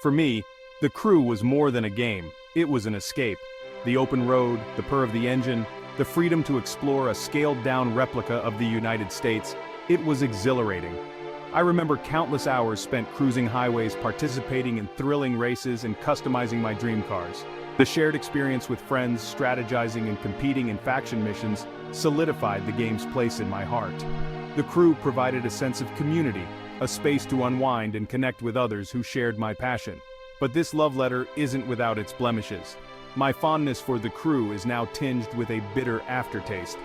For me, The Crew was more than a game, it was an escape. The open road, the purr of the engine, the freedom to explore a scaled-down replica of the United States, it was exhilarating. I remember countless hours spent cruising highways, participating in thrilling races, and customizing my dream cars. The shared experience with friends, strategizing and competing in faction missions, solidified the game's place in my heart. The Crew provided a sense of community, a space to unwind and connect with others who shared my passion. But this love letter isn't without its blemishes. My fondness for The Crew is now tinged with a bitter aftertaste.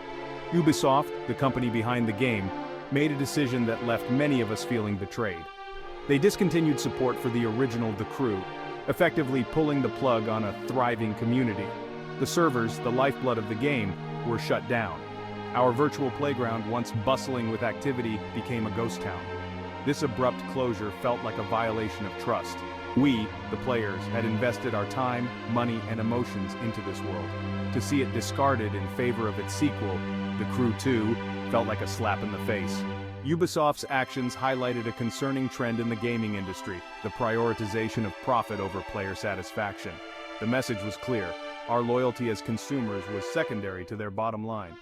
Ubisoft, the company behind the game, made a decision that left many of us feeling betrayed. They discontinued support for the original The Crew, effectively pulling the plug on a thriving community. The servers, the lifeblood of the game, were shut down. Our virtual playground, once bustling with activity, became a ghost town. This abrupt closure felt like a violation of trust. We, the players, had invested our time, money, and emotions into this world. To see it discarded in favor of its sequel, The Crew 2, felt like a slap in the face. Ubisoft's actions highlighted a concerning trend in the gaming industry, the prioritization of profit over player satisfaction. The message was clear: our loyalty as consumers was secondary to their bottom line.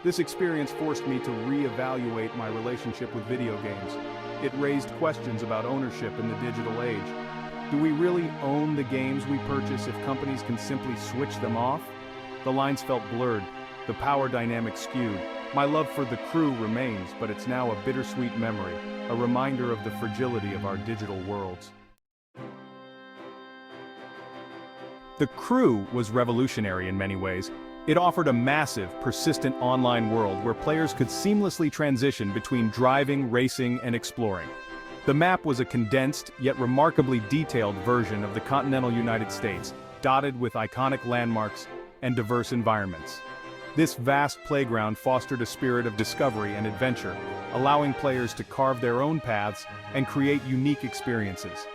This experience forced me to re-evaluate my relationship with video games. It raised questions about ownership in the digital age. Do we really own the games we purchase if companies can simply switch them off? The lines felt blurred, the power dynamic skewed. My love for The Crew remains, but it's now a bittersweet memory, a reminder of the fragility of our digital worlds. The Crew was revolutionary in many ways. It offered a massive, persistent online world where players could seamlessly transition between driving, racing, and exploring. The map was a condensed, yet remarkably detailed version of the continental United States, dotted with iconic landmarks and diverse environments. This vast playground fostered a spirit of discovery and adventure, allowing players to carve their own paths and create unique experiences.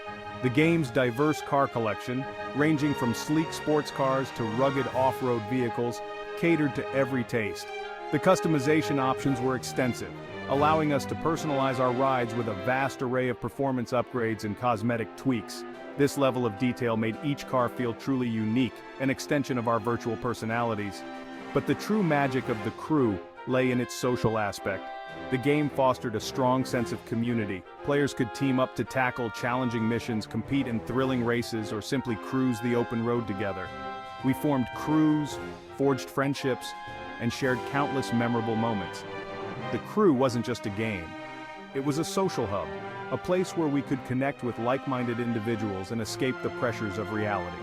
The game's diverse car collection, ranging from sleek sports cars to rugged off-road vehicles, catered to every taste. The customization options were extensive, allowing us to personalize our rides with a vast array of performance upgrades and cosmetic tweaks. This level of detail made each car feel truly unique, an extension of our virtual personalities. But the true magic of The Crew lay in its social aspect. The game fostered a strong sense of community. Players could team up to tackle challenging missions, compete in thrilling races, or simply cruise the open road together. We formed crews, forged friendships, and shared countless memorable moments. The Crew wasn't just a game. It was a social hub, a place where we could connect with like-minded individuals and escape the pressures of reality.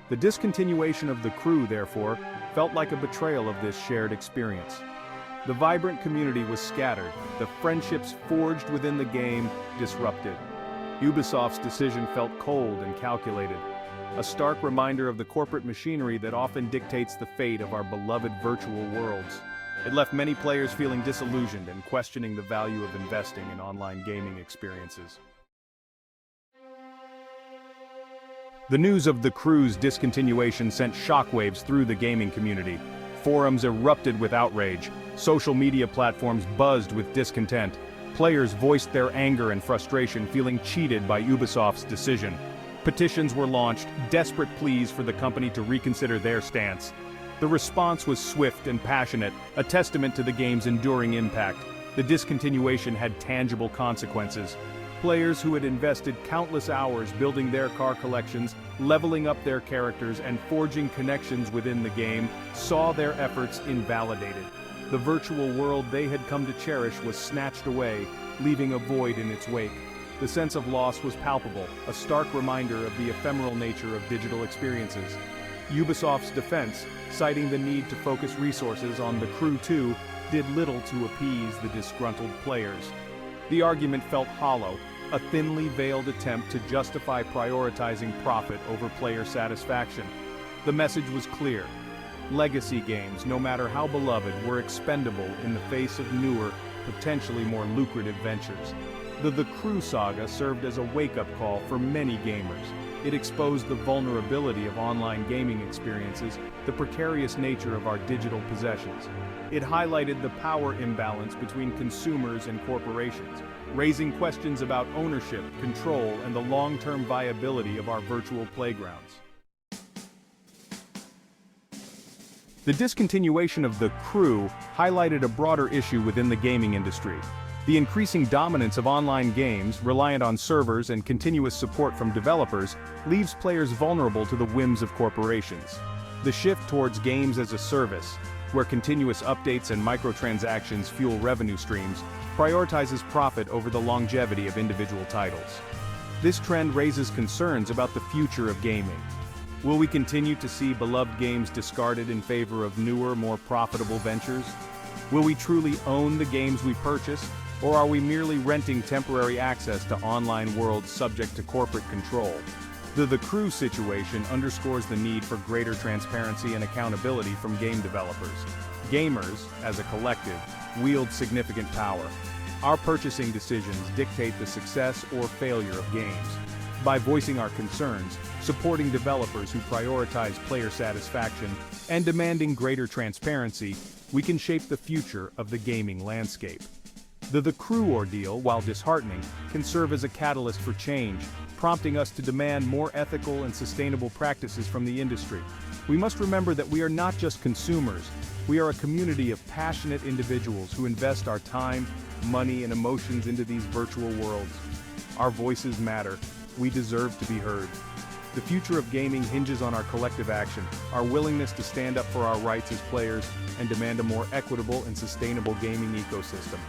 The discontinuation of The Crew, therefore, felt like a betrayal of this shared experience. The vibrant community was scattered, the friendships forged within the game disrupted. Ubisoft's decision felt cold and calculated, a stark reminder of the corporate machinery that often dictates the fate of our beloved virtual worlds. It left many players feeling disillusioned and questioning the value of investing in online gaming experiences. The news of The Crew's discontinuation sent shockwaves through the gaming community. Forums erupted with outrage, social media platforms buzzed with discontent. Players voiced their anger and frustration, feeling cheated by Ubisoft's decision. Petitions were launched, desperate pleas for the company to reconsider their stance. The response was swift and passionate, a testament to the game's enduring impact. The discontinuation had tangible consequences. Players who had invested countless hours building their car collections, leveling up their characters, and forging connections within the game, saw their efforts invalidated. The virtual world they had come to cherish was snatched away, leaving a void in its wake. The sense of loss was palpable, a stark reminder of the ephemeral nature of digital experiences. Ubisoft's defense, citing the need to focus resources on The Crew 2, did little to appease the disgruntled players. The argument felt hollow, a thinly veiled attempt to justify prioritizing profit over player satisfaction. The message was clear. Legacy games, no matter how beloved, were expendable in the face of newer, potentially more lucrative ventures. The Crew saga served as a wake-up call for many gamers. It exposed the vulnerability of online gaming experiences, the precarious nature of our digital possessions. It highlighted the power imbalance between consumers and corporations, raising questions about ownership, control, and the long-term viability of our virtual playgrounds. The discontinuation of The Crew highlighted a broader issue within the gaming industry. The increasing dominance of online games, reliant on servers and continuous support from developers, leaves players vulnerable to the whims of corporations. The shift towards games as a service, where continuous updates and microtransactions fuel revenue streams, prioritizes profit over the longevity of individual titles. This trend raises concerns about the future of gaming. Will we continue to see beloved games discarded in favor of newer, more profitable ventures? Will we truly own the games we purchase, or are we merely renting temporary access to online worlds subject to corporate control? The Crew situation underscores the need for greater transparency and accountability from game developers. Gamers, as a collective, wield significant power. Our purchasing decisions dictate the success or failure of games. By voicing our concerns, supporting developers who prioritize player satisfaction, and demanding greater transparency, we can shape the future of the gaming landscape. The Crew ordeal, while disheartening, can serve as a catalyst for change, prompting us to demand more ethical and sustainable practices from the industry. We must remember that we are not just consumers, we are a community of passionate individuals who invest our time, money, and emotions into these virtual worlds. Our voices matter. We deserve to be heard. The future of gaming hinges on our collective action, our willingness to stand up for our rights as players, and demand a more equitable and sustainable gaming ecosystem.